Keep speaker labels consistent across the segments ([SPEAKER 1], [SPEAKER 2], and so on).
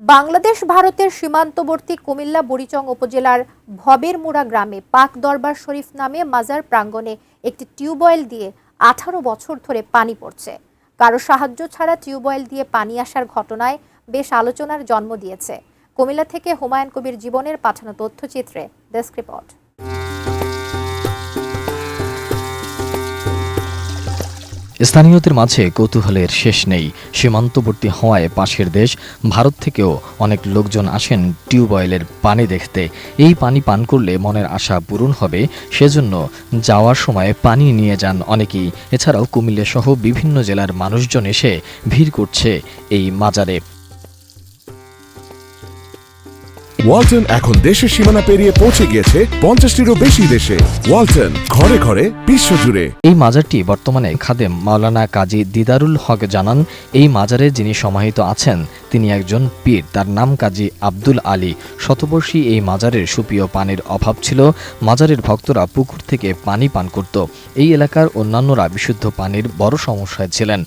[SPEAKER 1] বাংলাদেশ ভারতের সীমান্তবর্তী কুমিল্লা বুড়িচং উপজেলার ভবেরমুড়া গ্রামে পাক দরবার শরীফ নামে মাজার প্রাঙ্গণে একটি টিউবওয়েল দিয়ে 18 বছর ধরে পানি পড়ছে। কারো সাহায্য ছাড়া টিউবওয়েল দিয়ে পানি আসার ঘটনায় বেশ আলোচনার জন্ম দিয়েছে। কুমিল্লা থেকে হুমায়ুন কবির জীবনের পাঠানো তথ্যচিত্রে ডেস্ক রিপোর্ট।
[SPEAKER 2] স্থানীয়দের মাঝে কৌতূহলের শেষ নেই। সীমান্তবর্তী হওয়ায় পাশের দেশ ভারত থেকেও অনেক লোকজন আসেন টিউবওয়েলের পানি দেখতে। এই পানি পান করলে মনের আশা পূরণ হবে, সেজন্য যাওয়ার সময় পানি নিয়ে যান অনেকেই। এছাড়াও কুমিল্লা সহ বিভিন্ন জেলার মানুষজন এসে ভিড় করছে এই মাজারে।
[SPEAKER 3] ওয়ালটন এখন দেশের সীমানা পেরিয়ে পৌঁছে গিয়েছে 50টিরও বেশি দেশে। ওয়ালটন, ঘরে ঘরে বিশ্বজুড়ে।
[SPEAKER 2] এই মাজারটি বর্তমানে খাদেম মাওলানা কাজী দিদারুল হক জানান, এই মাজারে যিনি সমাহিত আছেন তিনি একজন পীর, তার নাম কাজী আব্দুল আলী। শতবর্ষী এই মাজারের সুপেয় পানির অভাব ছিল। মাজারের ভক্তরা পুকুর থেকে পানি পান করত। এই এলাকার অন্যান্যরা বিশুদ্ধ পানির বড় সমস্যায় ছিলেন।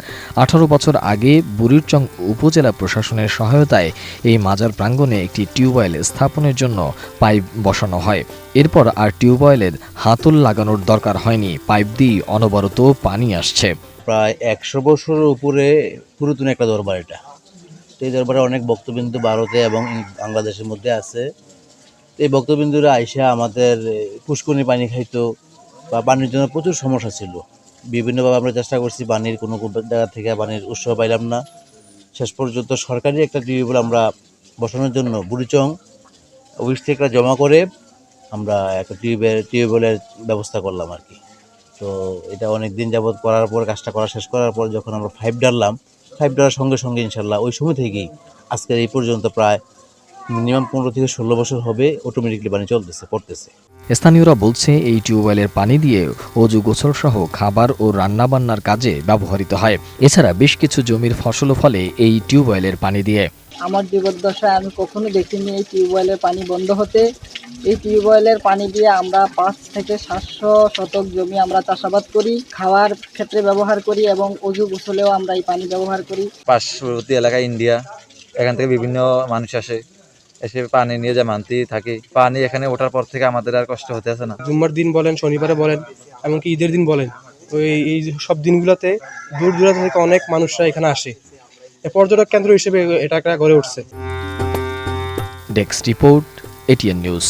[SPEAKER 2] 18 বছর আগে বুড়িচং উপজেলা প্রশাসনের সহায়তায় এই মাজার প্রাঙ্গণে একটি টিউবওয়েল স্থাপনের জন্য পাইপ বসানো হয়। এরপর আর টিউবওয়েলের হাতল লাগানোর দরকার হয়নি, পাইপ দিয়ে অনবরত পানি আসছে।
[SPEAKER 4] প্রায় 100 বছরের উপরে পুরাতন একটা দরবার এটা। এই দরবারে অনেক ভক্তবিন্দু ভারতে এবং বাংলাদেশের মধ্যে আছে। এই ভক্তবিন্দুরা আইসা আমাদের পুষ্করণী পানি খাইতো বা পানির জন্য প্রচুর সমস্যা ছিল। বিভিন্নভাবে আমরা চেষ্টা করছি, পানির কোনো জায়গা থেকে পানির উৎস পাইলাম না। শেষ পর্যন্ত সরকারি একটা টিউবওয়েল আমরা বসানোর জন্য বুড়িচং অফিস থেকে জমা করে আমরা একটা টিউবওয়েলের ব্যবস্থা করলাম আর কি। তো এটা অনেক দিন যাবৎ করার পর, কাজটা করা শেষ করার পর যখন আমরা পাইপ ডালার সঙ্গে সঙ্গে ইনশাল্লাহ ওই সময় থেকেই আজকের এই পর্যন্ত প্রায় মিনিমাম 15 থেকে 16 বছর হবে অটোমেটিকলি পানি পড়তেছে।
[SPEAKER 2] স্থানীয়রা বলছে, এই টিউবওয়েলের পানি দিয়ে অজু, গোসল সহ খাবার ও রান্নাবান্নার কাজে ব্যবহৃত হয়। এছাড়া বেশ কিছু জমির ফসলও ফলে এই টিউবওয়েলের পানি দিয়ে।
[SPEAKER 5] আমার জীবদ্দশায় আমি কখনো দেখিনি এই টিউবওয়েলের পানি বন্ধ হতে। এই টিউবওয়েলের পানি দিয়ে আমরা 5 থেকে 700 শতক জমি আমরা চাষাবাদ করি, খাওয়ার ক্ষেত্রে ব্যবহার করি এবং অজু গোসলেও আমরা এই পানি ব্যবহার করি।
[SPEAKER 6] পার্শ্ববর্তী এলাকা ইন্ডিয়া, এখান থেকে বিভিন্ন মানুষ এসে পানি নিয়ে যায়, মানতে থাকে। পানি এখানে ওঠার পর থেকে আমাদের আর কষ্ট হতে আছে না।
[SPEAKER 7] জুম্মার দিন বলেন, শনিবারে বলেন, এমনকি ঈদের দিন বলেন, তো এই সব দিনগুলোতে দূর দূরান্ত থেকে অনেক মানুষরা এখানে আসে। পর্যটক কেন্দ্র হিসেবে এটা গড়ে উঠছে।
[SPEAKER 2] Desk report, ATN news.